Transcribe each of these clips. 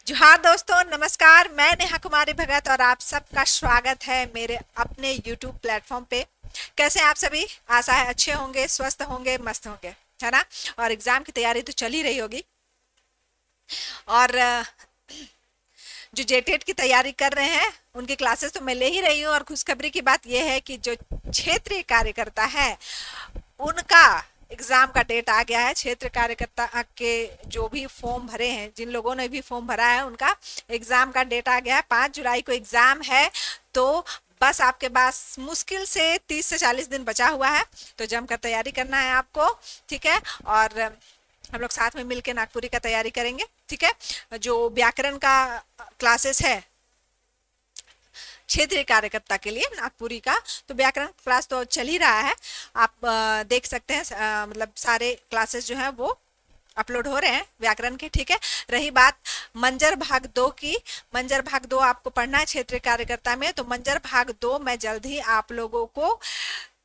जोहार दोस्तों, नमस्कार। मैं नेहा कुमारी भगत और आप सबका स्वागत है मेरे अपने YouTube प्लेटफॉर्म पे। कैसे हैं आप सभी? आशा है अच्छे होंगे, स्वस्थ होंगे, मस्त होंगे, है ना। और एग्जाम की तैयारी तो चल ही रही होगी। और जो जेटेट की तैयारी कर रहे हैं उनकी क्लासेस तो मैं ले ही रही हूँ। और खुशखबरी की बात यह है कि जो क्षेत्रीय कार्यकर्ता है उनका एग्जाम का डेट आ गया है। क्षेत्र कार्यकर्ता के जो भी फॉर्म भरे हैं, जिन लोगों ने भी फॉर्म भरा है, उनका एग्जाम का डेट आ गया है। 5 जुलाई को एग्जाम है। तो बस आपके पास मुश्किल से 30 से 40 दिन बचा हुआ है। तो जमकर तैयारी करना है आपको, ठीक है। और हम लोग साथ में मिलकर नागपुरी का तैयारी करेंगे, ठीक है। जो व्याकरण का क्लासेस है क्षेत्रीय कार्यकर्ता के लिए नागपुरी का, तो व्याकरण क्लास तो चल ही रहा है। आप देख सकते हैं, मतलब सारे क्लासेस जो हैं वो अपलोड हो रहे हैं व्याकरण के, ठीक है। रही बात मंजर भाग 2 की, मंजर भाग 2 आपको पढ़ना है क्षेत्रीय कार्यकर्ता में। तो मंजर भाग 2 मैं जल्द ही आप लोगों को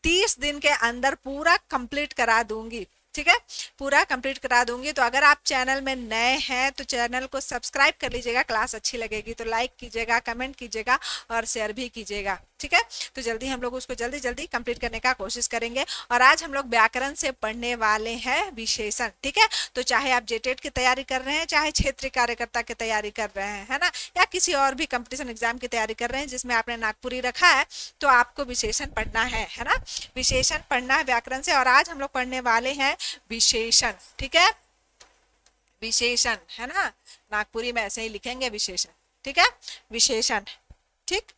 30 दिन के अंदर पूरा कंप्लीट करा दूंगी, ठीक है। पूरा कंप्लीट करा दूंगी। तो अगर आप चैनल में नए हैं तो चैनल को सब्सक्राइब कर लीजिएगा। क्लास अच्छी लगेगी तो लाइक कीजिएगा, कमेंट कीजिएगा और शेयर भी कीजिएगा, ठीक है। तो जल्दी हम लोग उसको जल्दी जल्दी कंप्लीट करने का कोशिश करेंगे। और आज हम लोग व्याकरण से पढ़ने वाले हैं विशेषण, ठीक है। तो चाहे आप जेटेट की तैयारी कर रहे हैं, चाहे क्षेत्रीय कार्यकर्ता की तैयारी कर रहे हैं, है ना, या किसी और भी कंपटीशन एग्जाम की तैयारी कर रहे हैं जिसमें आपने नागपुरी रखा है, तो आपको विशेषण पढ़ना है ना। विशेषण पढ़ना है व्याकरण से। और आज हम लोग पढ़ने वाले हैं विशेषण, ठीक है। विशेषण, है ना। नागपुरी में ऐसे ही लिखेंगे विशेषण, ठीक है। विशेषण, ठीक।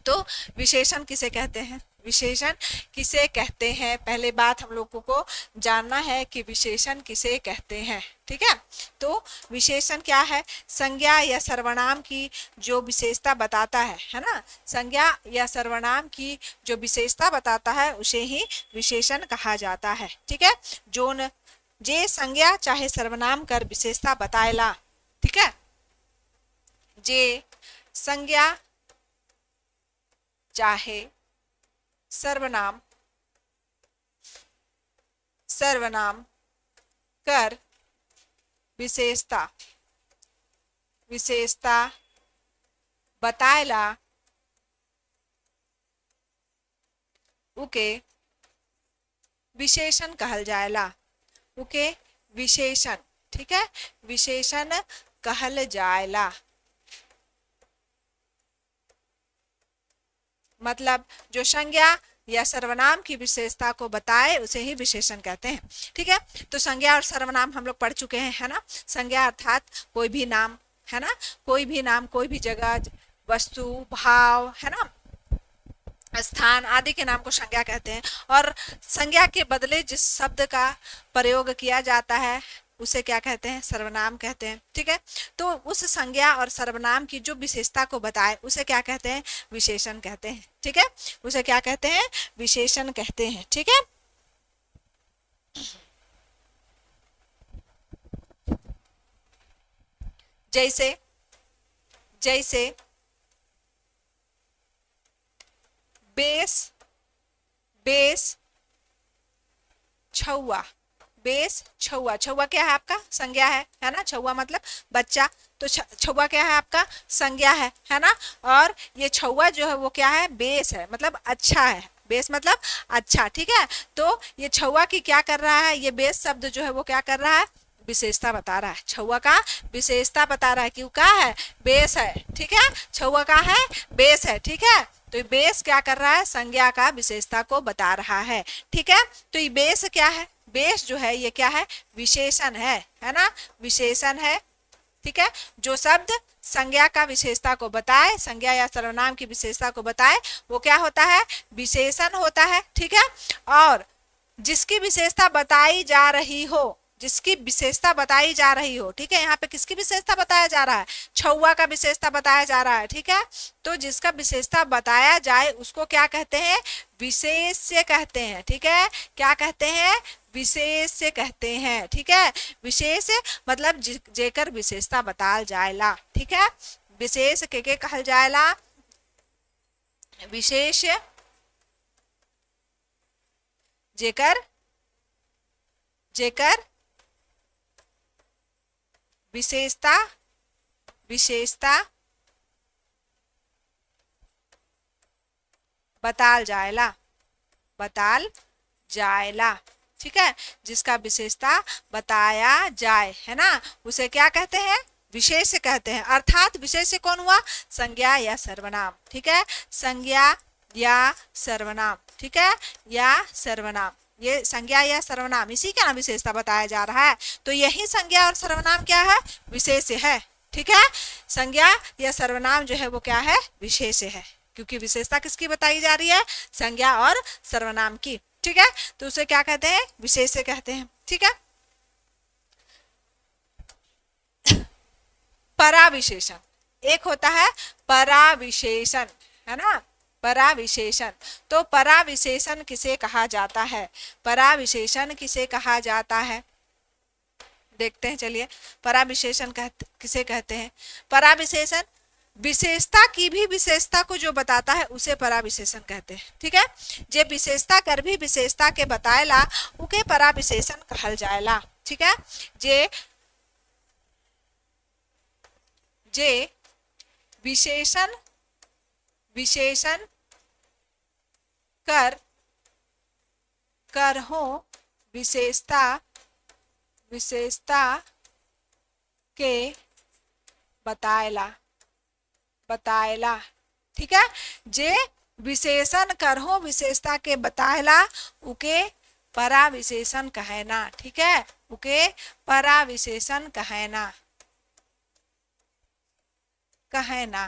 तो विशेषण किसे कहते हैं? विशेषण किसे कहते हैं, पहले बात हम लोगों को जानना है कि विशेषण किसे कहते हैं, ठीक है। तो विशेषण क्या है? संज्ञा या सर्वनाम की जो विशेषता बताता है ना। संज्ञा या सर्वनाम की जो विशेषता बताता है उसे ही विशेषण कहा जाता है, ठीक है। जो न जे संज्ञा चाहे सर्वनाम कर विशेषता बताएला, ठीक है। जे संज्ञा चाहे सर्वनाम सर्वनाम कर विशेषता विशेषता बताएला उके विशेषण कहल जाएला। उके विशेषण, ठीक है, विशेषण कहल जाएला। मतलब जो संज्ञा या सर्वनाम की विशेषता को बताए उसे ही विशेषण कहते हैं, ठीक है। तो संज्ञा और सर्वनाम हम लोग पढ़ चुके हैं, है ना। संज्ञा अर्थात कोई भी नाम, है ना, कोई भी नाम, कोई भी जगह, वस्तु, भाव, है ना, स्थान आदि के नाम को संज्ञा कहते हैं। और संज्ञा के बदले जिस शब्द का प्रयोग किया जाता है उसे क्या कहते हैं? सर्वनाम कहते हैं, ठीक है। तो उस संज्ञा और सर्वनाम की जो विशेषता को बताए उसे क्या कहते हैं? विशेषण कहते हैं, ठीक है। उसे क्या कहते हैं? विशेषण कहते हैं, ठीक है। जैसे जैसे बेस, बेस छुआ, बेस छुआ। छुआ क्या है? आपका संज्ञा है ना। छुआ मतलब बच्चा। तो छुआ क्या है? आपका संज्ञा है ना। और ये छुआ जो है वो क्या है? बेस है, मतलब अच्छा है। बेस मतलब अच्छा, ठीक है। तो ये छुआ की क्या कर रहा है? ये बेस शब्द जो है वो क्या कर रहा है? विशेषता बता रहा है। छुआ का विशेषता बता रहा है कि वो क्या है? बेस है, ठीक है। छुआ का है? बेस है, ठीक है। तो ये बेस क्या कर रहा है? संज्ञा का विशेषता को बता रहा है, ठीक है। तो ये बेस क्या है? बेस जो है ये क्या है? विशेषण है ना। विशेषण है, ठीक है। जो शब्द संज्ञा का विशेषता को बताए, संज्ञा या सर्वनाम की विशेषता को बताए, वो क्या होता है? विशेषण होता है, ठीक है। और जिसकी विशेषता बताई जा रही हो, जिसकी विशेषता बताई जा रही हो, ठीक है। यहाँ पे किसकी विशेषता बताया जा रहा है? छुआ का विशेषता बताया जा रहा है, ठीक है। तो जिसका विशेषता बताया जाए उसको क्या कहते हैं? विशेष्य कहते हैं, ठीक है। क्या कहते हैं? विशेष्य कहते हैं, ठीक है। विशेष मतलब जेकर विशेषता बताल जाएला, ठीक है। विशेष के कहल जाएला? विशेष जेकर जेकर विशेषता, विशेषता बताल जायला, बताल जायला, ठीक है। जिसका विशेषता बताया जाए, है ना, उसे क्या कहते हैं, विशेष्य कहते हैं। अर्थात विशेष्य कौन हुआ, संज्ञा या सर्वनाम, ठीक है, संज्ञा या सर्वनाम, ठीक है, या सर्वनाम, ये संज्ञा या सर्वनाम, इसी का ना विशेषता बताया जा रहा है। तो यही संज्ञा और सर्वनाम क्या है, विशेष्य है, ठीक है। संज्ञा या सर्वनाम जो है वो क्या है, विशेष्य है, क्योंकि विशेषता किसकी बताई जा रही है, संज्ञा और सर्वनाम की, ठीक है। तो उसे क्या कहते हैं, विशेष्य कहते हैं, ठीक है। पराविशेषण, एक होता है पराविशेषण, है ना, पराविशेषण। तो पराविशेषण किसे कहा जाता है, पराविशेषण किसे कहा जाता है, देखते हैं, चलिए। पराविशेषण किसे कहते हैं, पराविशेषण विशेषता की भी विशेषता को जो बताता है उसे पराविशेषण कहते हैं, ठीक है। जे विशेषता कर भी विशेषता के बताएला उके पराविशेषण कहल जाएला, ठीक है। जे जे विशेषण, विशेषण कर कर हो विशेषता, विशेषता के बताएला, बताएला, ठीक है। जे विशेषण कर हो विशेषता के बताएला उके पराविशेषण कहना, ठीक है, उके पराविशेषण कहना, कहना,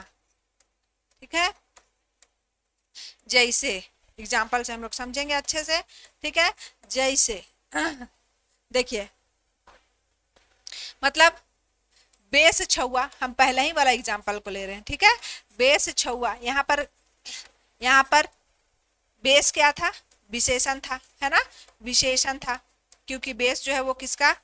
ठीक है। जैसे एग्जाम्पल से हम लोग समझेंगे अच्छे से, ठीक है। जैसे देखिए, मतलब बेस छुआ, हम पहले ही वाला एग्जाम्पल को ले रहे हैं, ठीक है। बेस छुआ, यहाँ पर बेस क्या था, विशेषण था, है ना, विशेषण था, क्योंकि बेस जो है वो किसका,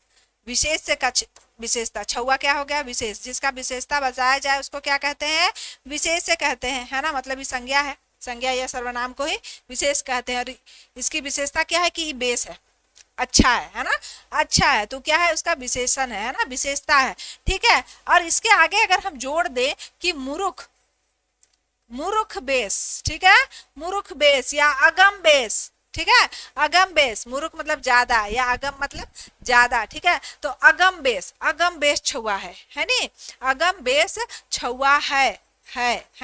विशेष से का विशेषता, छुआ क्या हो गया, विशेष, जिसका विशेषता बताया जाए उसको क्या कहते हैं, विशेष से कहते हैं, है ना, मतलब ये संज्ञा है, संज्ञा या सर्वनाम को ही विशेष कहते हैं। और इसकी विशेषता क्या है कि ये बेस है, अच्छा है ना, अच्छा है, तो क्या है, उसका विशेषण है ना, विशेषता है, ठीक है। और इसके आगे अगर हम जोड़ दें कि मुरुख, मुरुख बेस, ठीक है, मुरुख बेस या अगम बेस, ठीक है, अगम बेस, मुरुख मतलब ज्यादा या अगम मतलब ज्यादा, ठीक है। तो अगम बेस छुआ है नी, अगम बेस छुआ है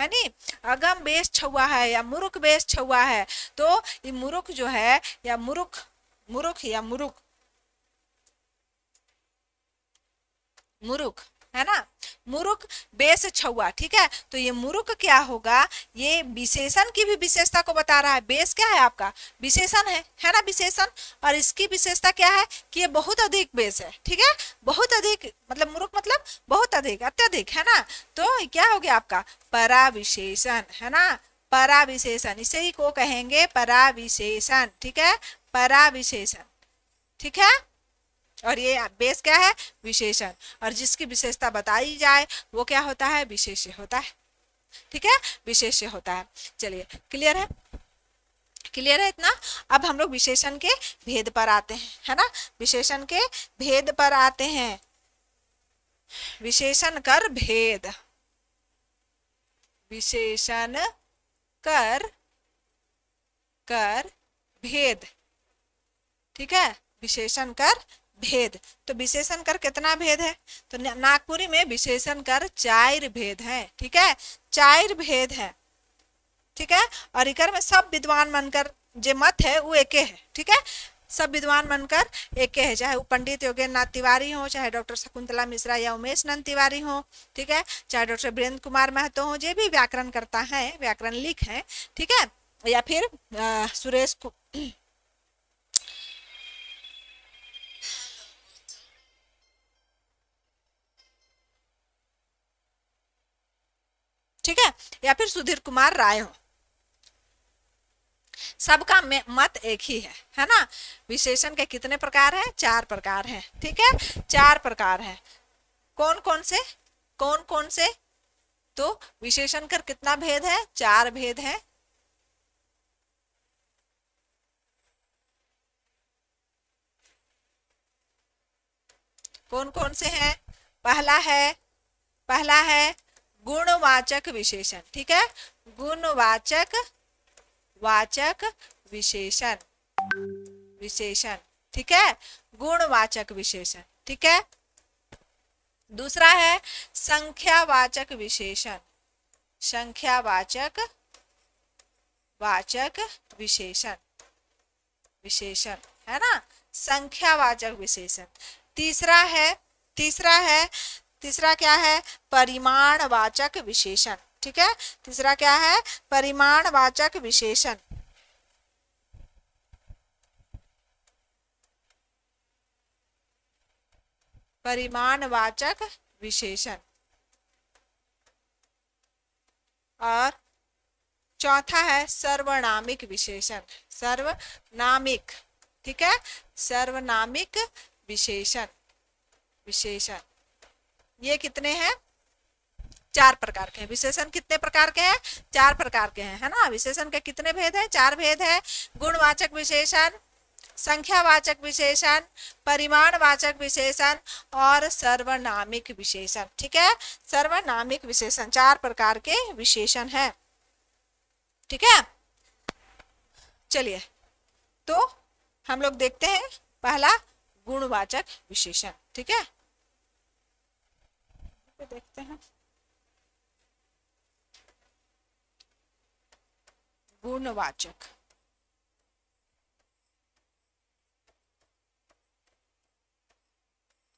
नी, अगम बेस छुआ है या मुरुख बेस छुआ है। तो ये मुरुख जो है या मुरुख, मुरुख या मुरुख, मुरुख, है ना, मुरुख बेस छुआ, ठीक है। तो ये मुरुख क्या होगा, ये विशेषण की भी विशेषता को बता रहा है, बेस क्या है आपका, विशेषण है ना, विशेषण। और इसकी विशेषता क्या है कि ये बहुत अधिक बेस है, ठीक है, बहुत अधिक, मतलब मुरुख मतलब बहुत अधिक, अत्यधिक, है ना। तो क्या हो गया आपका पराविशेषण, है ना, पराविशेषण, इसे ही को कहेंगे पराविशेषण, ठीक है, पराविशेषण, ठीक है। और ये बेस क्या है, विशेषण, और जिसकी विशेषता बताई जाए वो क्या होता है, विशेष्य होता है, ठीक है, विशेष्य होता है। चलिए, क्लियर है, क्लियर है इतना। अब हम लोग विशेषण के भेद पर आते हैं, है ना, विशेषण के भेद पर आते हैं। विशेषण कर भेद, विशेषण कर कर भेद, ठीक है, विशेषण कर भेद। तो विशेषण कर कितना भेद है, तो नागपुरी में विशेषण कर 4 भेद है, ठीक है, 4 भेद है, ठीक है। और इकर में सब विद्वान मनकर जे मत है वो एके है, ठीक है, सब विद्वान मनकर एके है, चाहे वो पंडित योगेंद्र नाथ तिवारी हो, चाहे डॉक्टर शकुंतला मिश्रा या उमेश नंद तिवारी हो, ठीक है, चाहे डॉक्टर वीरेंद्र कुमार महतो हो, जो भी व्याकरण करता है, व्याकरण लिख है, ठीक है, या फिर सुरेश ठीक है, या फिर सुधीर कुमार राय हो, सबका मत एक ही है ना। विशेषण के कितने प्रकार हैं, 4 प्रकार हैं, ठीक है, 4 प्रकार हैं। कौन कौन से, कौन कौन से, तो विशेषण कर कितना भेद है, 4 भेद है। कौन कौन से हैं, पहला है गुणवाचक विशेषण, ठीक है, गुणवाचक वाचक विशेषण, विशेषण, ठीक है, गुणवाचक विशेषण, ठीक है। दूसरा है संख्यावाचक विशेषण, संख्यावाचक वाचक विशेषण, विशेषण, है ना, संख्यावाचक विशेषण। तीसरा क्या है, परिमाणवाचक विशेषण, ठीक है, तीसरा क्या है, परिमाणवाचक विशेषण, परिमाणवाचक विशेषण। और चौथा है सर्वनामिक विशेषण, सर्वनामिक, ठीक है, सर्वनामिक विशेषण, विशेषण। ये कितने हैं, 4 प्रकार के हैं। विशेषण कितने प्रकार के हैं, 4 प्रकार के हैं, है ना। विशेषण के कितने भेद हैं, 4 भेद है, गुणवाचक विशेषण, संख्यावाचक विशेषण, परिमाणवाचक विशेषण और सर्वनामिक विशेषण, ठीक है, सर्वनामिक विशेषण, 4 प्रकार के विशेषण हैं, ठीक है। चलिए तो हम लोग देखते हैं पहला गुणवाचक विशेषण, ठीक है, तो देखते हैं गुणवाचक,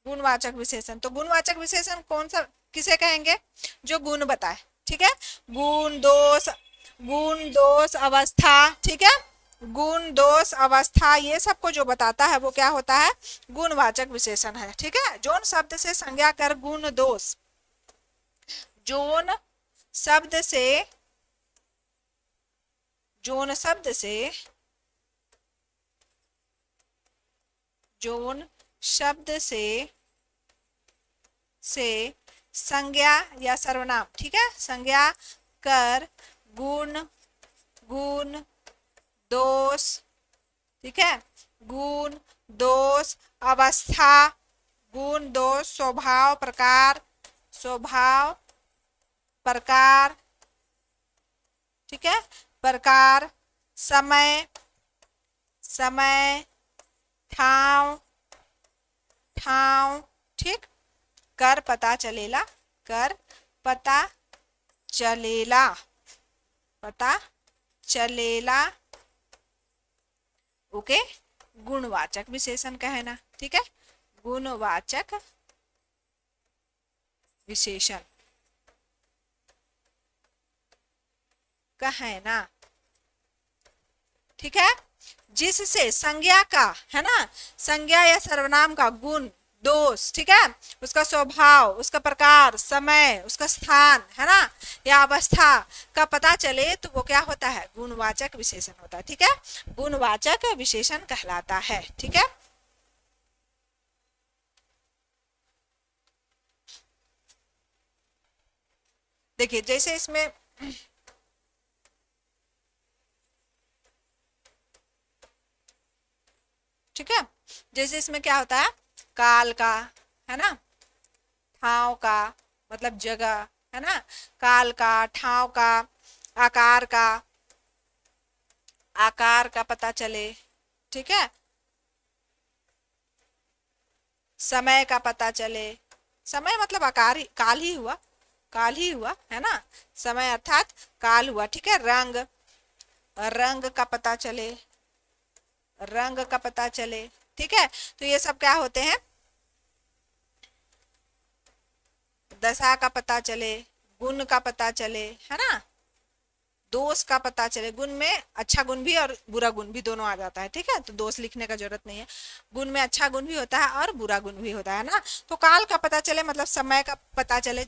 गुणवाचक विशेषण। तो गुणवाचक विशेषण कौन सा, किसे कहेंगे, जो गुण बताए, ठीक है, गुण दोष अवस्था, ठीक है, गुण दोष अवस्था, ये सबको जो बताता है वो क्या होता है, गुणवाचक विशेषण है, ठीक है। जोन शब्द से संज्ञा कर गुण दोष, जोन शब्द से, जोन शब्द से, जोन शब्द से संज्ञा या सर्वनाम, ठीक है, संज्ञा कर गुण दोष, ठीक है, गुण दोष अवस्था, गुण दोष स्वभाव प्रकार, ठीक है, प्रकार, समय ठाव, ठीक, कर पता चलेला, ओके, गुणवाचक विशेषण का है ना, ठीक है, गुणवाचक विशेषण का है ना, ठीक है, जिससे संज्ञा का, है ना, संज्ञा या सर्वनाम का गुण दोष, ठीक है, उसका स्वभाव, उसका प्रकार, समय, उसका स्थान, है ना, या अवस्था का पता चले तो वो क्या होता है, गुणवाचक विशेषण होता है, ठीक है, गुणवाचक विशेषण कहलाता है, ठीक है। देखिए जैसे इसमें ठीक है, जैसे इसमें क्या होता है, काल का, है ना, ठाव का, मतलब जगह, है ना, काल का, ठाव का, आकार का पता चले, ठीक है, समय का पता चले, समय मतलब आकार ही, काल ही हुआ, है ना, समय अर्थात काल हुआ, ठीक है, रंग का पता चले, ठीक है। तो ये सब क्या होते हैं, दशा का पता चले, गुण का पता चले, है ना, दोष का पता चले, गुण में अच्छा गुण भी और बुरा गुण भी दोनों आ जाता है, ठीक है, तो दोष लिखने का जरूरत नहीं है, गुण में अच्छा गुण भी होता है और बुरा गुण भी होता है ना। तो काल का पता चले मतलब समय का पता चले,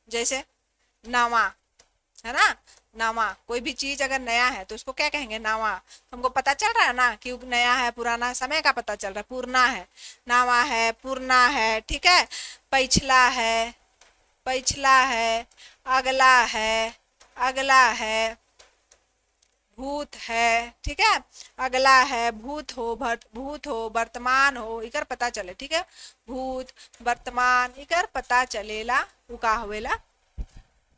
जैसे नवा, है ना, नवा, कोई भी चीज अगर नया है तो उसको क्या कहेंगे, नवा, हमको पता चल रहा है ना कि नया है, पुराना, समय का पता चल रहा है, पुराना है, नवा है, पुराना है, ठीक है, पिछला है, अगला है, भूत है, ठीक है। अगला है भूत हो, भूत हो, वर्तमान हो, इकर पता चले, ठीक है। भूत वर्तमान इकर पता चलेला उ का होवेला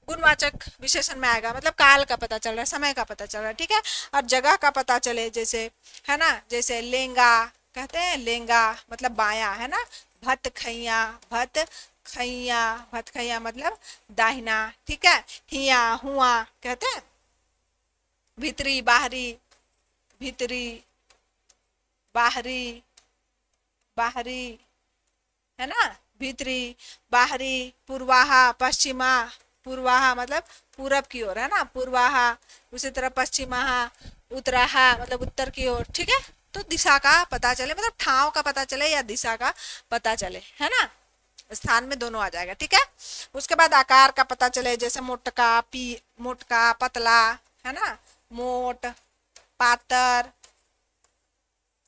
गुणवाचक विशेषण में आएगा। मतलब काल का पता चल रहा है, समय का पता चल रहा है, ठीक है। और जगह का पता चले, जैसे है ना, जैसे लेंगा कहते हैं, लेंगा मतलब बाया, है ना। भत खैया, भत खैया, भत खैया मतलब दाहिना, ठीक है। हिया हुआ कहते हैं भीतरी बाहरी, भीतरी बाहरी, बाहरी, है ना, भीतरी बाहरी। पूर्वाहा पश्चिमा, पूर्वाहा मतलब पूरब की ओर, है ना, पूर्वाहा। उसी तरह पश्चिमाहा, उत्तराहा मतलब उत्तर की ओर, ठीक है। तो दिशा का पता चले, मतलब ठाव का पता चले या दिशा का पता चले, है ना। स्थान में दोनों आ जाएगा, ठीक है। उसके बाद आकार का पता चले, जैसे मोटका, मोटका पतला, है ना, मोट पातर,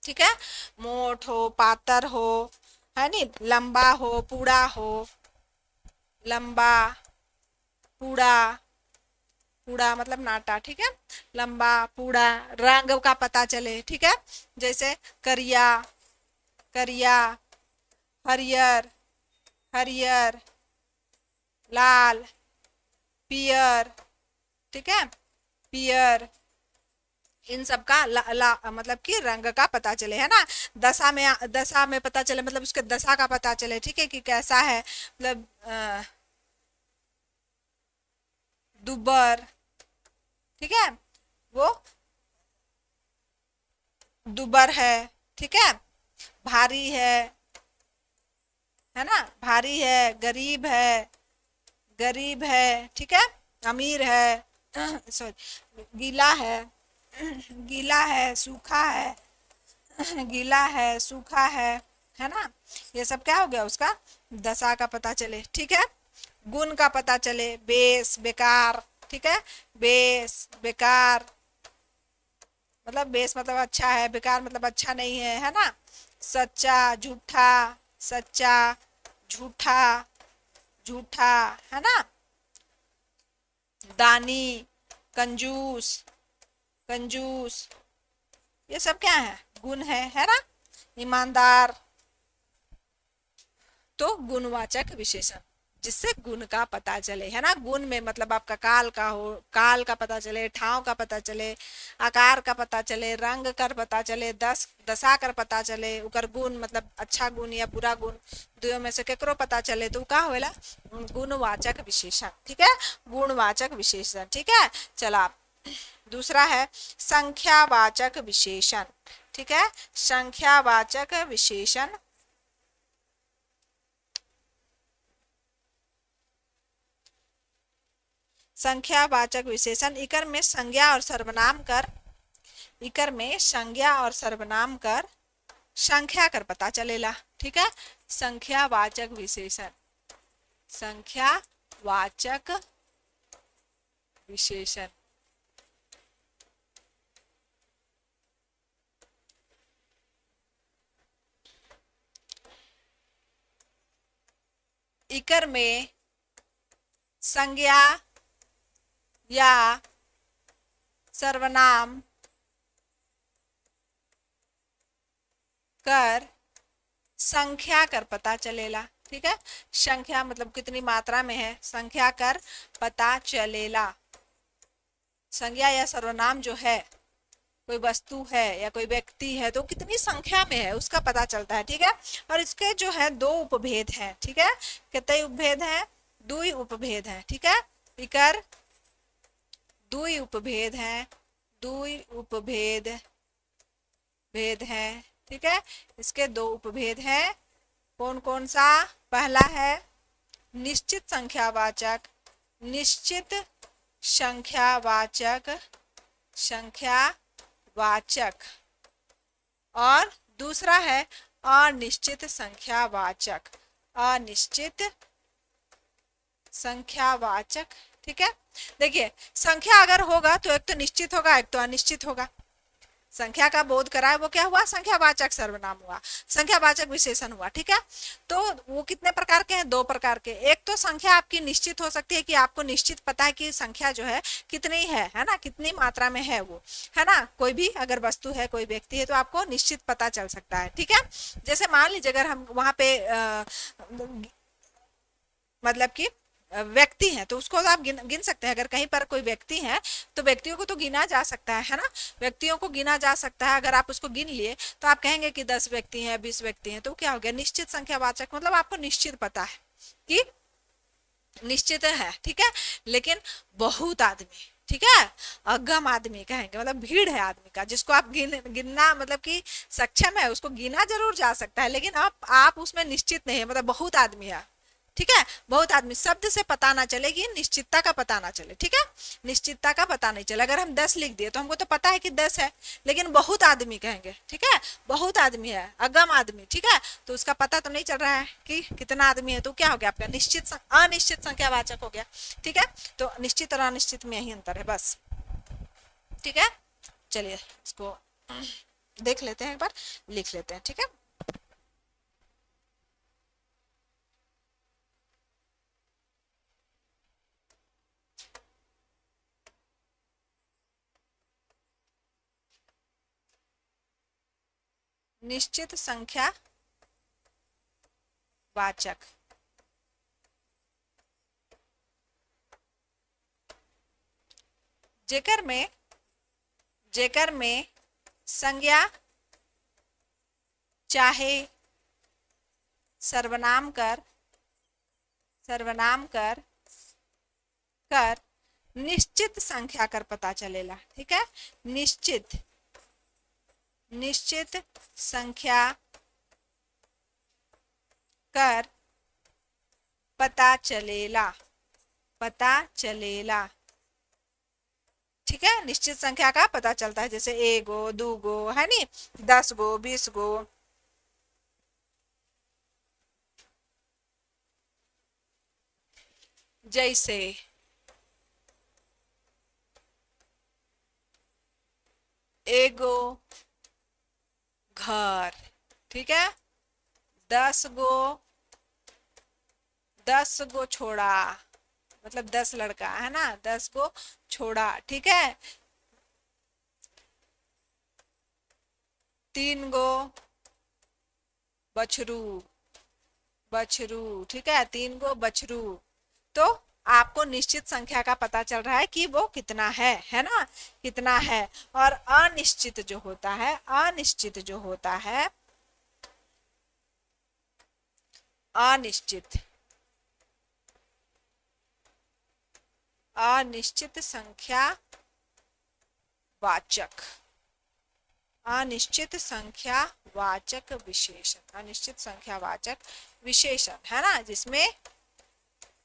ठीक है। मोट हो, पातर हो, है नी, लंबा हो, पूरा हो, लंबा, पूरा, पूरा मतलब नाटा, ठीक है। लंबा पूरा। रंग का पता चले, ठीक है, जैसे करिया, करिया, हरियर, हरियर, लाल, पियर, ठीक है, पियर। इन सब का मतलब कि रंग का पता चले, है ना। दशा में पता चले, मतलब उसके दशा का पता चले, ठीक है, कि कैसा है, मतलब दुबर, ठीक है, वो दुबर है, ठीक है। भारी है ना, भारी है, गरीब है, गरीब है, ठीक है। अमीर है सॉरी, गीला है, गीला है, सूखा है, गीला है, सूखा है ना। ये सब क्या हो गया, उसका दशा का पता चले, ठीक है। गुण का पता चले, बेस, बेकार, ठीक है। बेस, बेकार मतलब बेस मतलब अच्छा है, बेकार मतलब अच्छा नहीं है ना। सच्चा, झूठा, सच्चा, झूठा, झूठा, है ना। दानी, कंजूस, कंजूस, ये सब क्या है, गुण है ना। ईमानदार। तो गुणवाचक विशेषण, जिससे गुण का पता चले, है ना। गुण में मतलब आपका काल का हो, काल का पता चले, ठाव का पता चले, आकार का पता चले, रंग कर पता चले, दशा कर पता चले, उकर गुण मतलब अच्छा गुण या बुरा गुण दुयो में से केकरो पता चले, तो का होएला गुणवाचक विशेषण, ठीक है। गुणवाचक विशेषण, ठीक है। चला दूसरा है संख्यावाचक विशेषण, ठीक है। संख्यावाचक विशेषण संख्यावाचक विशेषण इकर में संज्ञा और सर्वनाम कर, इकर में संज्ञा और सर्वनाम कर संख्या कर पता चलेला, ठीक है। संख्यावाचक विशेषण, संख्यावाचक विशेषण इकर में संज्ञा या सर्वनाम कर संख्या कर पता चलेला, ठीक है। संख्या मतलब कितनी मात्रा में है, संख्या कर पता चलेला। संज्ञा या सर्वनाम जो है, कोई वस्तु है या कोई व्यक्ति है, तो कितनी संख्या में है उसका पता चलता है, ठीक है। और इसके जो है दो उपभेद हैं, ठीक है। कितने उपभेद हैं, दुई उपभेद हैं, ठीक है। इकर दुई उपभेद हैं, दुई उपभेद भेद हैं, ठीक है। इसके दो उपभेद हैं, कौन कौन सा, पहला है निश्चित संख्यावाचक, निश्चित संख्यावाचक, संख्यावाचक, और दूसरा है अनिश्चित संख्यावाचक, अनिश्चित संख्यावाचक, ठीक है। देखिए संख्या अगर होगा तो एक तो निश्चित होगा, एक तो अनिश्चित होगा, संख्या का बोध कराए, वो क्या हुआ, संख्यावाचक सर्वनाम हुआ, संख्यावाचक विशेषण हुआ। ठीक है, तो वो कितने प्रकार के हैं, दो प्रकार के। एक तो संख्या आपकी निश्चित हो सकती है कि आपको निश्चित पता है कि संख्या जो है कितनी है ना, कितनी मात्रा में है वो, है ना, कोई भी अगर वस्तु है, कोई व्यक्ति है, तो आपको निश्चित पता चल सकता है। ठीक है, जैसे मान लीजिए अगर हम वहां पे मतलब कि व्यक्ति हैं, तो उसको आप गिन सकते हैं। अगर कहीं पर कोई व्यक्ति है तो व्यक्तियों को तो गिना जा सकता है ना, व्यक्तियों को गिना जा सकता है। अगर आप उसको गिन लिए तो आप कहेंगे कि 10 व्यक्ति हैं, 20 व्यक्ति हैं, तो क्या हो गया, निश्चित संख्यावाचक, मतलब आपको निश्चित पता है कि निश्चित है। ठीक है, लेकिन बहुत आदमी, ठीक है, अगम आदमी कहेंगे, मतलब भीड़ है आदमी का, जिसको आप गिनना मतलब कि सक्षम है, उसको गिना जरूर जा सकता है, लेकिन आप उसमें निश्चित नहीं है, मतलब बहुत आदमी है। ठीक है, बहुत आदमी, शब्द से पता ना चले कि निश्चितता का पता ना चले। ठीक है, निश्चितता का पता नहीं चले। अगर हम 10 लिख दिए तो हमको तो पता है कि 10 है, लेकिन बहुत आदमी कहेंगे, ठीक है, बहुत आदमी है, अगम आदमी, ठीक है, तो उसका पता तो नहीं चल रहा है कि कितना आदमी है, तो क्या हो गया आपका निश्चित अनिश्चित संख्यावाचक हो गया। ठीक है, तो निश्चित और अनिश्चित में यही अंतर है बस। ठीक है, चलिए इसको देख लेते हैं, एक बार लिख लेते हैं। ठीक है, निश्चित संख्या वाचक, जेकर में संज्ञा चाहे सर्वनाम कर कर निश्चित संख्या कर पता चलेला। ठीक है, निश्चित संख्या कर पता चलेला। ठीक है, निश्चित संख्या का पता चलता है, जैसे 1 गो 2 गो है नी, 10 गो 20 गो। जैसे एगो घर, ठीक है, 10 गो छोड़ा, मतलब 10 लड़का है ना, 10 गो छोड़ा। ठीक है, 3 गो बछरू, ठीक है, 3 गो बछरू। तो आपको निश्चित संख्या का पता चल रहा है कि वो कितना है ना, कितना है। और अनिश्चित जो होता है, अनिश्चित संख्या वाचक, अनिश्चित संख्या वाचक विशेषण, है ना, जिसमें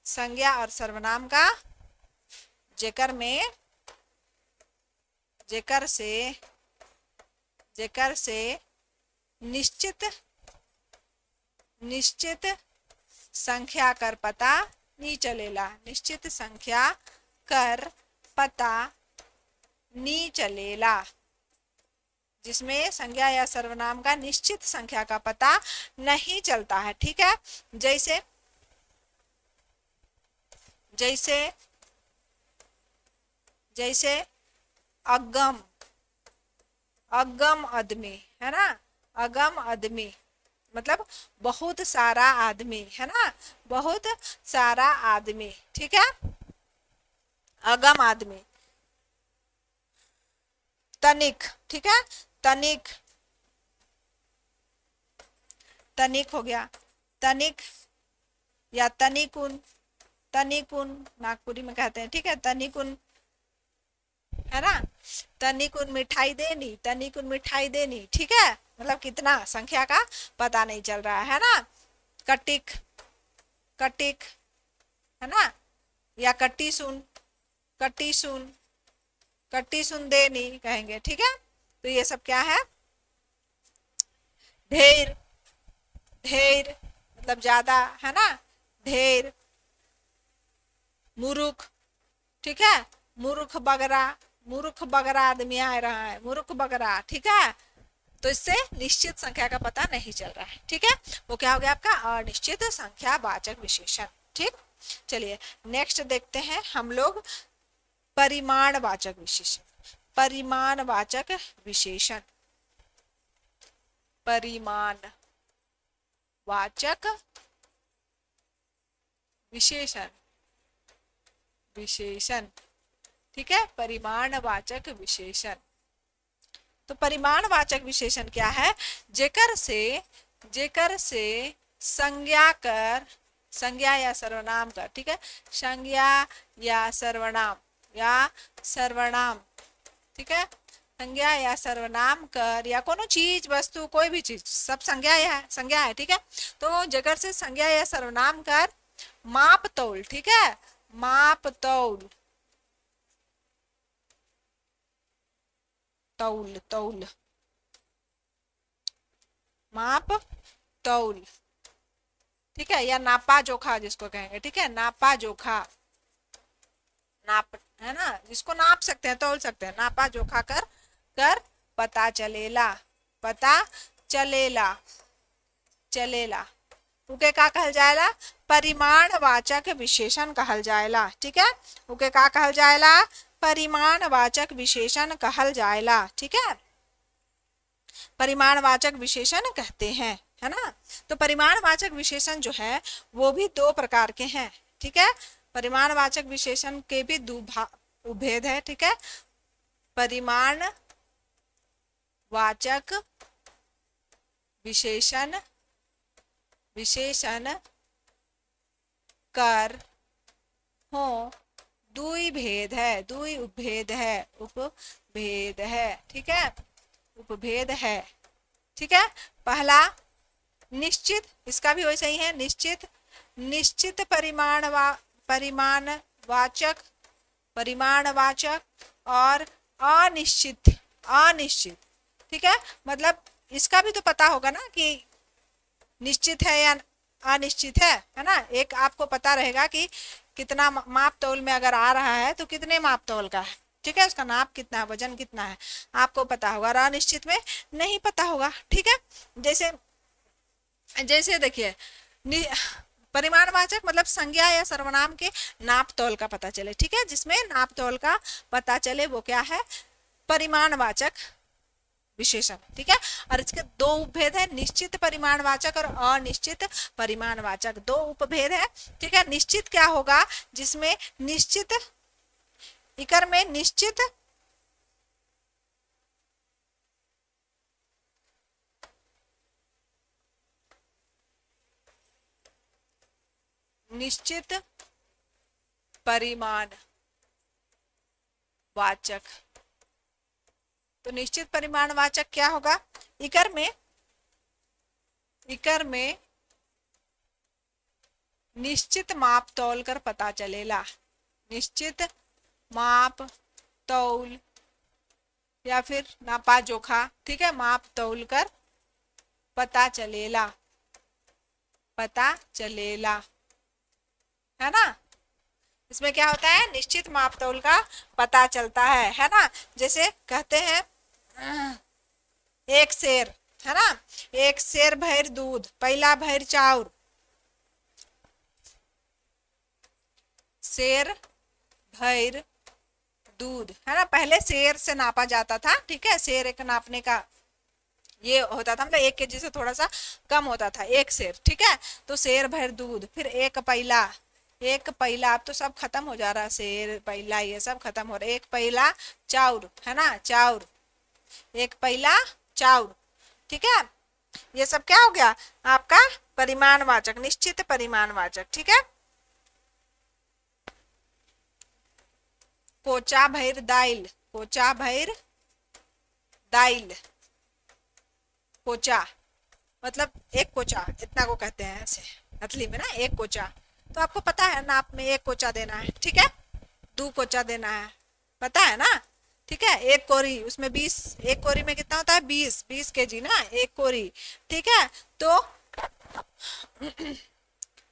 संज्ञा और सर्वनाम का जेकर से निश्चित संख्या कर पता नहीं चलेला, निश्चित संख्या कर पता नहीं चलेला, जिसमें संज्ञा या सर्वनाम का निश्चित संख्या का पता नहीं चलता है। ठीक है, जैसे अगम आदमी, है ना, अगम आदमी मतलब बहुत सारा आदमी, है ना, बहुत सारा आदमी। ठीक है, अगम आदमी। तनिक, ठीक है, तनिक हो गया, तनिक या तनिकुन, नागपुरी में कहते हैं। ठीक है, तनिकुन, है ना, तनिकुन मिठाई देनी, ठीक है, मतलब कितना संख्या का पता नहीं चल रहा है ना। कटिक, है ना, या कट्टी सुन देनी कहेंगे। ठीक है, तो ये सब क्या है, ढेर मतलब ज्यादा, है ना, ढेर। मुरुख, ठीक है, मुरुख बगरा, मूर्ख बगरा आदमी आ रहा है, मूर्ख बगरा, ठीक है। तो इससे निश्चित संख्या का पता नहीं चल रहा है, ठीक है। वो क्या हो गया आपका अनिश्चित संख्या वाचक विशेषण, ठीक। चलिए नेक्स्ट देखते हैं हम लोग परिमाणवाचक विशेषण। परिमाणवाचक विशेषण, परिमाणवाचक विशेषण, विशेषण, ठीक है। परिमाणवाचक विशेषण, तो परिमाणवाचक विशेषण क्या है? जेकर से संज्ञा कर, संज्ञा या सर्वनाम कर, ठीक है। संज्ञा या सर्वनाम, ठीक है। संज्ञा या सर्वनाम कर या कोनो चीज वस्तु कोई भी चीज, सब संज्ञा है, ठीक है। तो जेकर से संज्ञा या सर्वनाम कर माप तौल, ठीक है। माप तौल, तौल, तौल, माप तौल, ठीक है। या नापा जोखा जिसको कहेंगे, ठीक है। नापा जोखा, नाप है ना, जिसको नाप सकते हैं, तौल सकते हैं। नापा जोखा कर पता चलेला, पता चलेला, चलेला, उके का कहल जाएला? परिमाणवाचक विशेषण कहल जाएला, ठीक है। उके का कहल जाएला? परिमाणवाचक विशेषण कहल जाएला, ठीक है। परिमाणवाचक विशेषण कहते हैं, है ना। तो परिमाणवाचक विशेषण जो है वो भी दो प्रकार के हैं, ठीक है। परिमाणवाचक विशेषण के भी दो भेद है, ठीक है। परिमाणवाचक विशेषण, विशेषण कर हो दुई भेद है, दुई उपभेद है, उपभेद है, ठीक है। उपभेद है, ठीक है। पहला निश्चित, इसका भी वैसे ही है, निश्चित, निश्चित परिमाणवाचक, परिमाणवाचक और अनिश्चित, अनिश्चित, ठीक है। मतलब इसका भी तो पता होगा ना कि निश्चित है या अनिश्चित है ना। एक आपको पता रहेगा कि कितना माप तौल में अगर आ रहा है तो कितने माप तौल का है, ठीक है। उसका नाप कितना है, वजन कितना है, आपको पता होगा। और अनिश्चित में नहीं पता होगा, ठीक है। जैसे जैसे देखिए परिमाणवाचक मतलब संज्ञा या सर्वनाम के नाप तौल का पता चले, ठीक है। जिसमें नाप तौल का पता चले वो क्या है? परिमाणवाचक विशेषण, ठीक है। और इसके दो उपभेद है, निश्चित परिमाणवाचक और अनिश्चित परिमाणवाचक, दो उपभेद है, ठीक है। निश्चित क्या होगा? जिसमें निश्चित, इकर में निश्चित निश्चित परिमाण वाचक, तो निश्चित परिमाणवाचक क्या होगा? इकर में निश्चित माप तौल कर पता चलेला, निश्चित माप तौल या फिर नापा जोखा, ठीक है। माप तौल कर पता चलेला, पता चलेला, है ना। इसमें क्या होता है? निश्चित माप तौल का पता चलता है ना। जैसे कहते हैं एक शेर, है ना, एक शेर भर दूध, पहला भर चाउर, शेर भर दूध, है ना। पहले शेर से नापा जाता था, ठीक है। शेर एक नापने का ये होता था, मतलब 1 केजी से थोड़ा सा कम होता था एक शेर, ठीक है। तो शेर भर दूध, फिर एक पैला, एक पैला, अब तो सब खत्म हो जा रहा, शेर पैला ये सब खत्म हो रहा। एक पैला चाउर, है ना, चाउर, एक पैला चाउर, ठीक है। ये सब क्या हो गया? आपका परिमाणवाचक, निश्चित परिमाणवाचक, ठीक है। कोचा भैर दाइल, कोचा भैर दाइल, कोचा मतलब एक कोचा, इतना को कहते हैं ऐसे असली में ना, एक कोचा। तो आपको पता है नाप में एक कोचा देना है, ठीक है। 2 कोचा देना है, पता है ना, ठीक है। एक कोरी, उसमें 20, एक कोरी में कितना होता है? 20 केजी ना एक कोरी, ठीक है। तो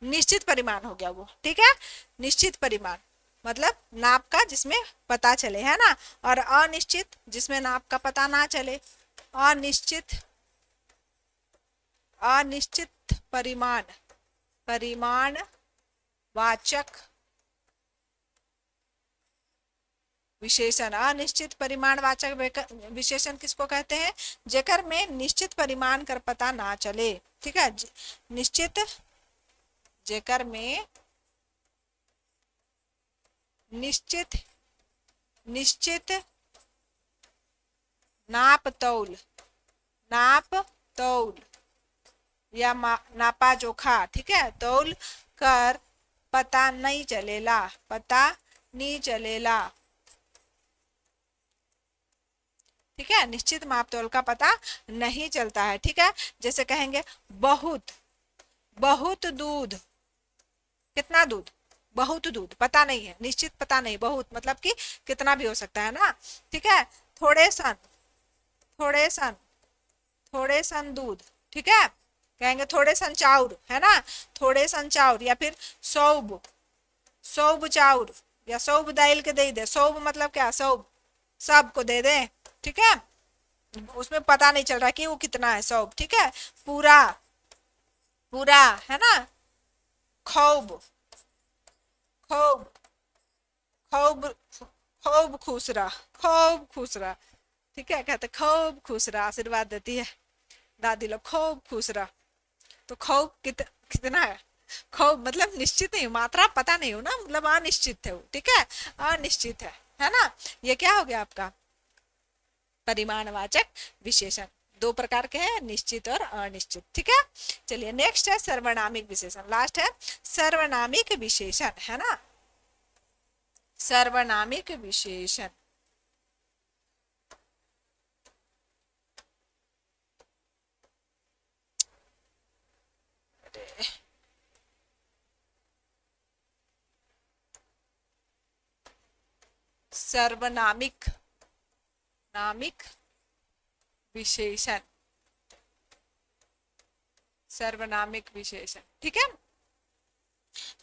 निश्चित परिमाण हो गया वो, ठीक है, निश्चित परिमाण। मतलब नाप का जिसमें पता चले, है ना। और अनिश्चित जिसमें नाप का पता ना चले। अनिश्चित, अनिश्चित परिमाण, परिमाण वाचक विशेषण। अनिश्चित परिमाणवाचक विशेषण किसको कहते हैं? जेकर में निश्चित परिमाण कर पता ना चले। ठीक है, निश्चित, जेकर में निश्चित, निश्चित नाप तौल, नाप तौल या नापा जोखा, ठीक है, तौल कर पता नहीं चलेला, पता नहीं चलेला। ठीक है, निश्चित माप तौल का पता नहीं चलता है। ठीक है, जैसे कहेंगे बहुत, बहुत दूध, कितना दूध, बहुत दूध, पता नहीं है, निश्चित पता नहीं, बहुत मतलब कि कितना भी हो सकता है ना। ठीक है, थोड़े सन, थोड़े सन, थोड़े सन दूध, ठीक है, कहेंगे थोड़े सन चाउर, है ना, थोड़े सन चाउर। या फिर सौब, सौब चाउर, या सौब दाइल के दे, सौब मतलब क्या, सौब सबको दे दे। ठीक है, उसमें पता नहीं चल रहा कि वो कितना है, सौब। ठीक है, पूरा, पूरा, है ना, खौब, खौब, खौब, खूब खुश रहा, खूब खुश रहा। ठीक है, कहते खूब खुश रहा, आशीर्वाद देती है दादी लोग, खूब खुश रहा। तो खूब कितना है, खूब मतलब निश्चित नहीं, मात्रा पता नहीं हो ना, मतलब अनिश्चित है वो। ठीक है, अनिश्चित है ना। ये क्या हो गया आपका परिमाणवाचक विशेषण। दो प्रकार के हैं, निश्चित और अनिश्चित। ठीक है, चलिए नेक्स्ट है सर्वनामिक विशेषण, लास्ट है सर्वनामिक विशेषण, है ना। सर्वनामिक विशेषण, सर्वनामिक, नामिक विशेषण, सर्वनामिक विशेषण। ठीक है,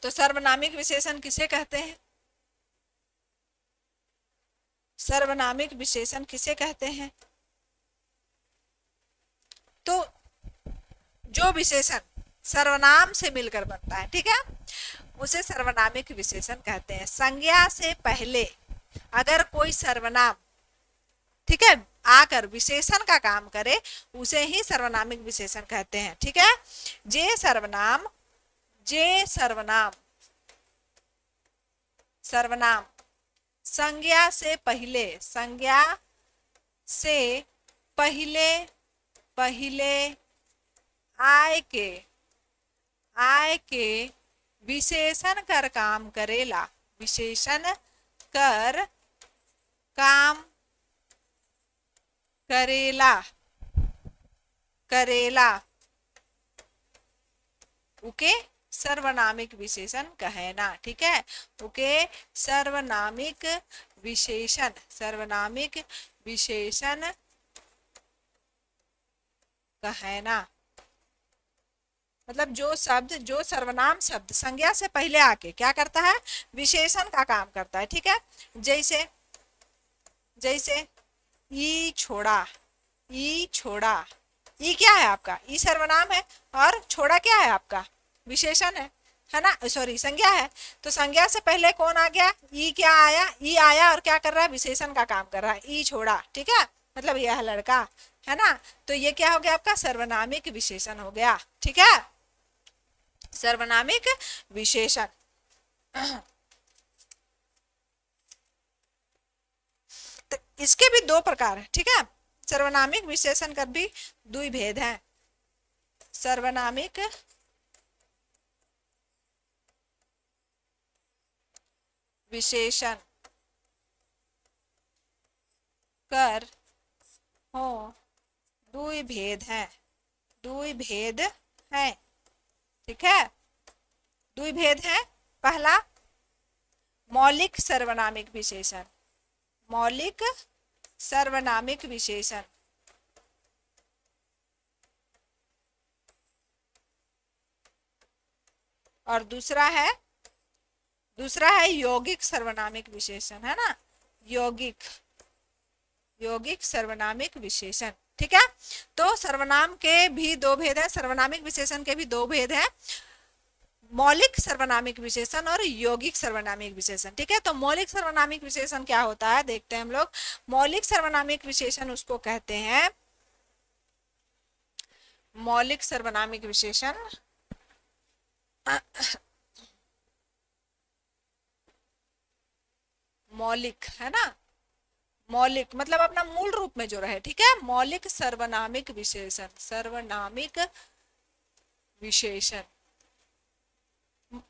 तो सर्वनामिक विशेषण किसे कहते हैं? सर्वनामिक विशेषण किसे कहते हैं? तो जो विशेषण सर्वनाम से मिलकर बनता है, ठीक है, उसे सर्वनामिक विशेषण कहते हैं। संज्ञा से पहले अगर कोई सर्वनाम, ठीक है, आकर विशेषण का काम करे उसे ही सर्वनामिक विशेषण कहते हैं। ठीक है, जे सर्वनाम, जे सर्वनाम, सर्वनाम संज्ञा से पहले, संज्ञा से पहले, पहले आय के, आय के विशेषण कर काम करेला, विशेषण कर काम करेला, करेला, उके सर्वनामिक विशेषण कहना। ठीक है, उके सर्वनामिक विशेषण, सर्वनामिक विशेषण कहना। मतलब जो शब्द, जो सर्वनाम शब्द संज्ञा से पहले आके क्या करता है, विशेषण का काम करता है। ठीक है, जैसे, जैसे ई छोड़ा, ई छोड़ा, ई क्या है आपका, ई सर्वनाम है और छोड़ा क्या है आपका, विशेषण है ना, सॉरी संज्ञा है। तो संज्ञा से पहले कौन आ गया, ई क्या आया, ई आया और क्या कर रहा है, विशेषण का काम कर रहा है, ई छोड़ा। ठीक है, मतलब यह है लड़का, है ना। तो ये क्या हो गया आपका सर्वनामिक विशेषण हो गया। ठीक है, सर्वनामिक विशेषण। तो इसके भी दो प्रकार है। ठीक है, सर्वनामिक विशेषण का भी दो भेद हैं। सर्वनामिक विशेषण कर हो दो भेद हैं, दो भेद हैं। ठीक है, दो भेद हैं। पहला मौलिक सर्वनामिक विशेषण, मौलिक सर्वनामिक विशेषण, और दूसरा है, दूसरा है यौगिक सर्वनामिक विशेषण, है ना, यौगिक यौगिक सर्वनामिक विशेषण। ठीक है, तो सर्वनाम के भी दो भेद है, सर्वनामिक विशेषण के भी दो भेद है, मौलिक सर्वनामिक विशेषण और यौगिक सर्वनामिक विशेषण। ठीक है, तो मौलिक सर्वनामिक विशेषण क्या होता है देखते हैं हम लोग। मौलिक सर्वनामिक विशेषण उसको कहते हैं, मौलिक सर्वनामिक विशेषण मौलिक, है ना, मौलिक मतलब अपना मूल रूप में जो रहे। ठीक है, मौलिक सर्वनामिक विशेषण, सर्वनामिक विशेषण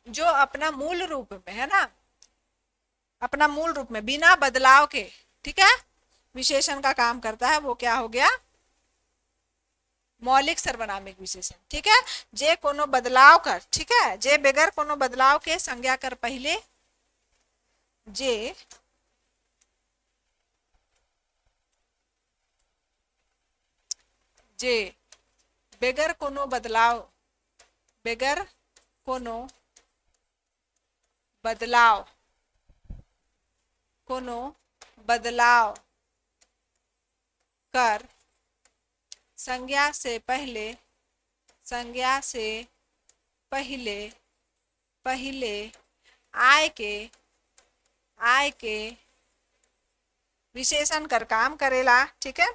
जो अपना मूल रूप में, है ना, अपना मूल रूप में बिना बदलाव के, ठीक है, विशेषण का काम करता है, वो क्या हो गया, मौलिक सर्वनामिक विशेषण। ठीक है, जे कोनो बदलाव कर, ठीक है, जे बगैर कोनो बदलाव के संज्ञा कर पहले, जे जे बगैर कोनो बदलाव, बगैर कोनो बदलाव, कोनो बदलाव कर संज्ञा से पहले, संज्ञा से पहले पहले आय के विशेषण कर काम करेला। ठीक है,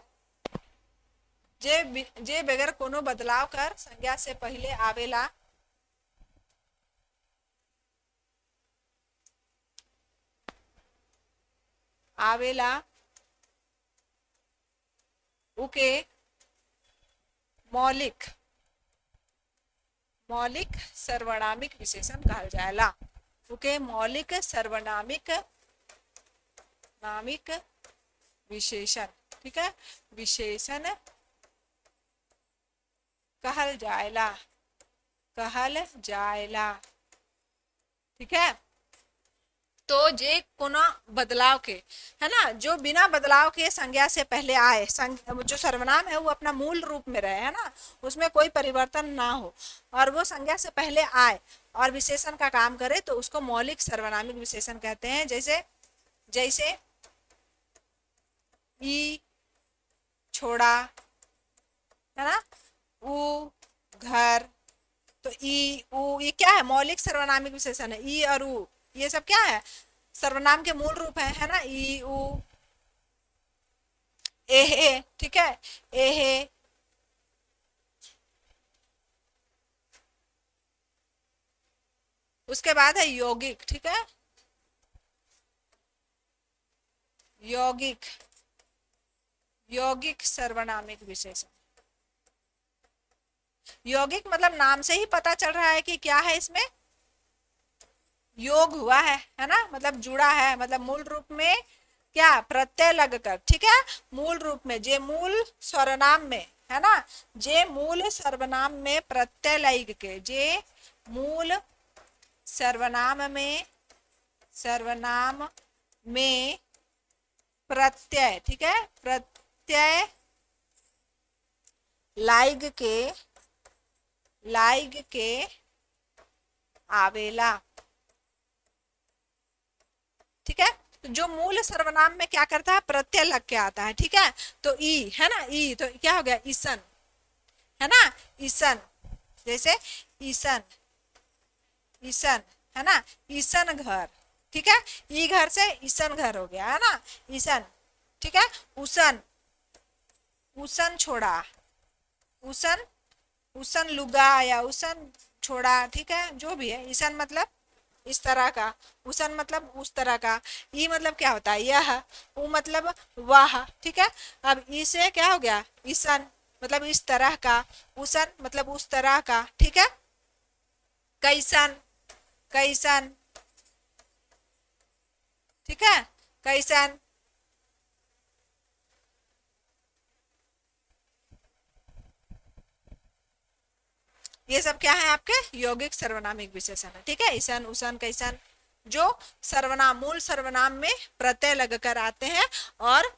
जे बगैर कोनो बदलाव कर संज्ञा से पहले आवेला, आवेला उके मौलिक, मौलिक सर्वनामिक विशेषण कहल जाएला, उके मौलिक सर्वनामिक नामिक विशेषण। ठीक है, विशेषण कहल जाएला, कहल जाएला। ठीक है, तो जे कोनो बदलाव के, है ना, जो बिना बदलाव के संज्ञा से पहले आए, जो सर्वनाम है वो अपना मूल रूप में रहे, है ना, उसमें कोई परिवर्तन ना हो, और वो संज्ञा से पहले आए और विशेषण का काम करे, तो उसको मौलिक सर्वनामिक विशेषण कहते हैं। जैसे जैसे ई छोड़ा, है ना, ऊ घर, तो ई ऊ ये क्या है, मौलिक सर्वनामिक विशेषण है। ई और ऊ ये सब क्या है, सर्वनाम के मूल रूप है ना, ई ऊ एहे। ठीक है, एहे, उसके बाद है यौगिक। ठीक है, यौगिक यौगिक सर्वनामिक विशेषण। यौगिक मतलब नाम से ही पता चल रहा है कि क्या है, इसमें योग हुआ है ना, मतलब जुड़ा है, मतलब मूल रूप में क्या प्रत्यय लग कर। ठीक है, मूल रूप में, जे मूल सर्वनाम में, है ना, जे मूल सर्वनाम में प्रत्यय लग के, जे मूल सर्वनाम में, सर्वनाम में प्रत्यय, ठीक है, प्रत्यय लाइग के आवेला। ठीक है, तो जो मूल सर्वनाम में क्या करता है, प्रत्यय लग के आता है। ठीक है, तो ई, है ना, ई तो क्या हो गया, ईसन, है ना, ईसन, जैसे ईसन, ईसन, है ना, ईसन घर। ठीक है, ई घर से ईसन घर हो गया, है ना, ईसन। ठीक है, उसन, उसन छोड़ा, उसन, उसन लुगा या उसन छोड़ा। ठीक है, जो भी है, ईसन मतलब इस तरह का, उसन मतलब उस तरह का, ई मतलब क्या होता है, यह, उ मतलब वह। ठीक है, अब ई से क्या हो गया, ईसन मतलब इस तरह का, उसन मतलब उस तरह का। ठीक है, कैसन, कैसन, ठीक है, कैसन, ये सब क्या है आपके यौगिक सर्वनामिक विशेषण है। ठीक है, ईसन, उसन, कैसन, जो सर्वनाम, मूल सर्वनाम में प्रत्यय लगकर आते हैं और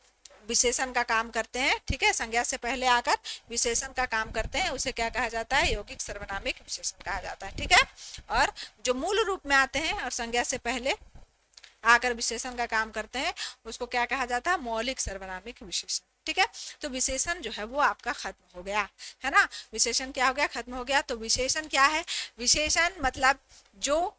विशेषण का काम करते हैं, ठीक है, संज्ञा से पहले आकर विशेषण का काम करते हैं, उसे क्या कहा जाता है, यौगिक सर्वनामिक विशेषण कहा जाता है, ठीक है। और जो मूल रूप में आते हैं और संज्ञा से पहले आकर विशेषण का काम करते हैं, उसको क्या कहा जाता है, मौलिक सर्वनामिक विशेषण, ठीक है। तो विशेषण जो है वो आपका खत्म हो गया, है ना। विशेषण क्या हो गया, खत्म हो गया। तो विशेषण क्या है, विशेषण मतलब जो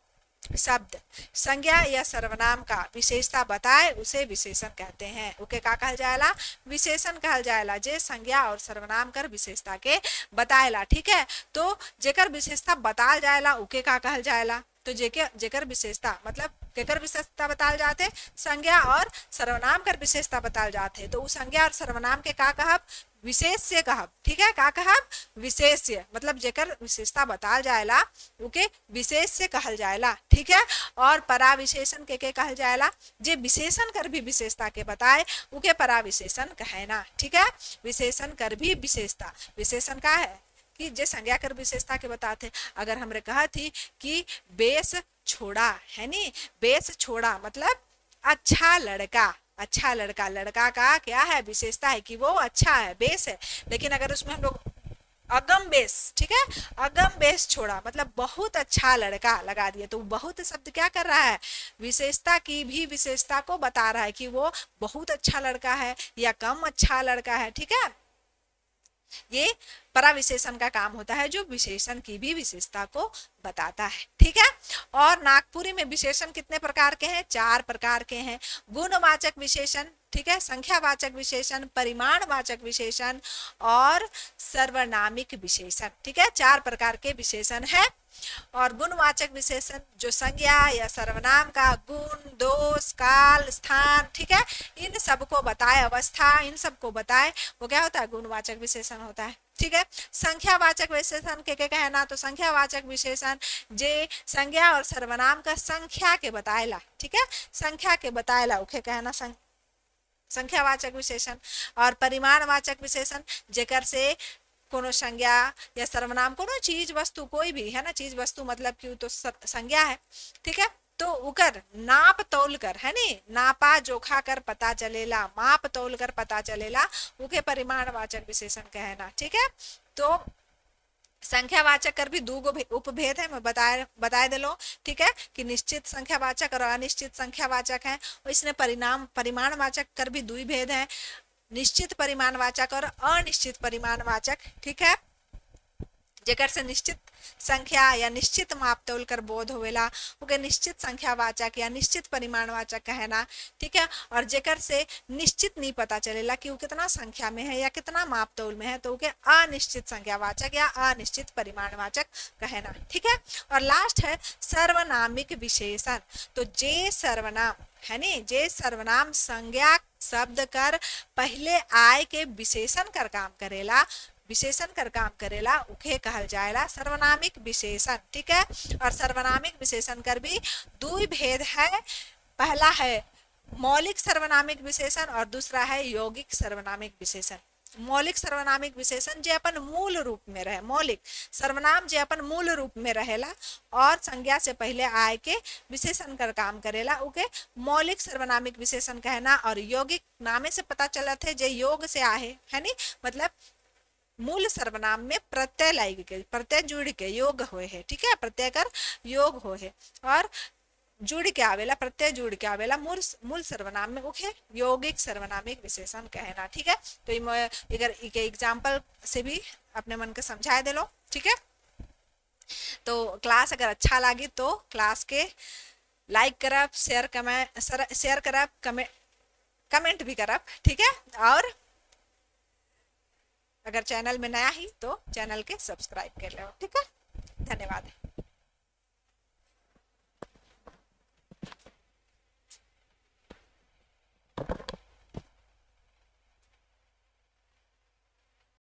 शब्द संज्ञा या सर्वनाम का विशेषता बताए उसे विशेषण कहते हैं। उके का कहल जाएला, विशेषण कहल जाएला, जे संज्ञा और सर्वनाम कर विशेषता के बताएला, ठीक है। तो जेकर विशेषता बताल जाएला उके का कहल जाएला। तो जेकर विशेषता मतलब केकर विशेषता बताल जाते, संज्ञा और सर्वनाम कर विशेषता बताल जाते, तो उस संज्ञा और सर्वनाम के का कहब, विशेष्य कहब, ठीक है। का कहब, विशेष्य, मतलब जेकर विशेषता बताल जाएला उके विशेष्य कहल जाएला, ठीक है। और पराविशेषण के कहल जाएला, जे विशेषण कर भी विशेषता के बताए उके पराविशेषण कहना, ठीक है। विशेषण कर भी विशेषता, विशेषण का है कि जे संज्ञा कर विशेषता के बताते। अगर हमरे कहा थी कि बेस छोड़ा, है नी, बेस छोड़ा मतलब अच्छा लड़का, अच्छा लड़का, लड़का का क्या है, विशेषता है कि वो अच्छा है, बेस है। लेकिन अगर उसमें हम लोग अगम बेस, ठीक है, अगम बेस छोड़ा मतलब बहुत अच्छा लड़का लगा दिया, तो बहुत शब्द क्या कर रहा है, विशेषता की भी विशेषता को बता रहा है कि वो बहुत अच्छा लड़का है या कम अच्छा लड़का है, ठीक है। ये पराविशेषण का काम होता है, जो विशेषण की भी विशेषता को बताता है, ठीक है। और नागपुरी में विशेषण कितने प्रकार के हैं, 4 प्रकार के हैं। गुणवाचक विशेषण, ठीक है, संख्यावाचक विशेषण, परिमाणवाचक विशेषण और सर्वनामिक विशेषण, ठीक है, 4 प्रकार के विशेषण है। और गुणवाचक विशेषण जो संज्ञा या सर्वनाम का गुण, दोष, काल, स्थान, ठीक है, इन सबको बताए, अवस्था, इन सबको बताए, वो क्या होता है, गुणवाचक विशेषण होता है, ठीक है। संख्यावाचक विशेषण के कहना, तो संख्यावाचक विशेषण जे संज्ञा और सर्वनाम का संख्या के बताएला, ठीक है, संख्या के बताएला उके कहना संख्यावाचक विशेषण। और परिमाणवाचक विशेषण जेकर से कोनो संज्ञा या सर्वनाम, कोनो चीज वस्तु कोई भी, है ना, चीज वस्तु मतलब क्यों तो संज्ञा है, ठीक है, तो उकर नाप तोल कर, है नी, नापा जोखा कर पता चलेला, माप तोल कर पता चलेला, उके परिमाणवाचक विशेषण कहना, ठीक है। तो संख्यावाचक कर भी 2 उपभेद है, मैं बताए दिलो, ठीक है, कि निश्चित संख्यावाचक और अनिश्चित संख्यावाचक है। और इसने परिमाणवाचक कर भी 2 भेद है, निश्चित परिमाणवाचक और अनिश्चित परिमाणवाचक, ठीक है। जेकर से निश्चित संख्या या निश्चित माप तोल कर बोध होवेला उके निश्चित संख्यावाचक या निश्चित परिमाणवाचक कहना, ठीक है। और जेकर से निश्चित नहीं पता चलेला कि वो कितना संख्या में है या कितना माप तोल में है, तो उके अनिश्चित संख्यावाचक या अनिश्चित परिमाणवाचक कहना, ठीक है। और लास्ट है सर्वनामिक विशेषण। तो जे सर्वनाम, है नी, जे सर्वनाम संज्ञा शब्द कर पहले आय के विशेषण कर काम करेला, विशेषण कर काम करेला, उके कहल जाएला सर्वनामिक विशेषण, ठीक है। और सर्वनामिक विशेषण कर भी 2 भेद है, पहला है मौलिक सर्वनामिक विशेषण और दूसरा है यौगिक सर्वनामिक विशेषण। मौलिक सर्वनामिक विशेषण जे अपन मूल रूप में रहे, मौलिक सर्वनाम जे अपन मूल रूप में रहेला और संज्ञा से पहले आय के विशेषण कर काम करेला, उके मौलिक सर्वनामिक विशेषण कहना। और यौगिक नामे से पता चलत है जे योग से आहे, है नी, मतलब मूल सर्वनाम में प्रत्यय लाई के, प्रत्यय जुड़ के योग होए है, ठीक है, प्रत्यय कर योग हो है और जुड़ के आवेला, प्रत्यय जुड़ के आवेला मूल सर्वनाम में, उके यौगिक सर्वनामिक विशेषण कहना, ठीक है। तो इधर के एग्जाम्पल से भी अपने मन के समझाए दे लो, ठीक है। तो क्लास अगर अच्छा लगी तो क्लास के लाइक करब, शेयर करब, कमेंट भी करब, ठीक है। और अगर चैनल में नया ही तो चैनल के सब्सक्राइब कर लो, ठीक है। धन्यवाद।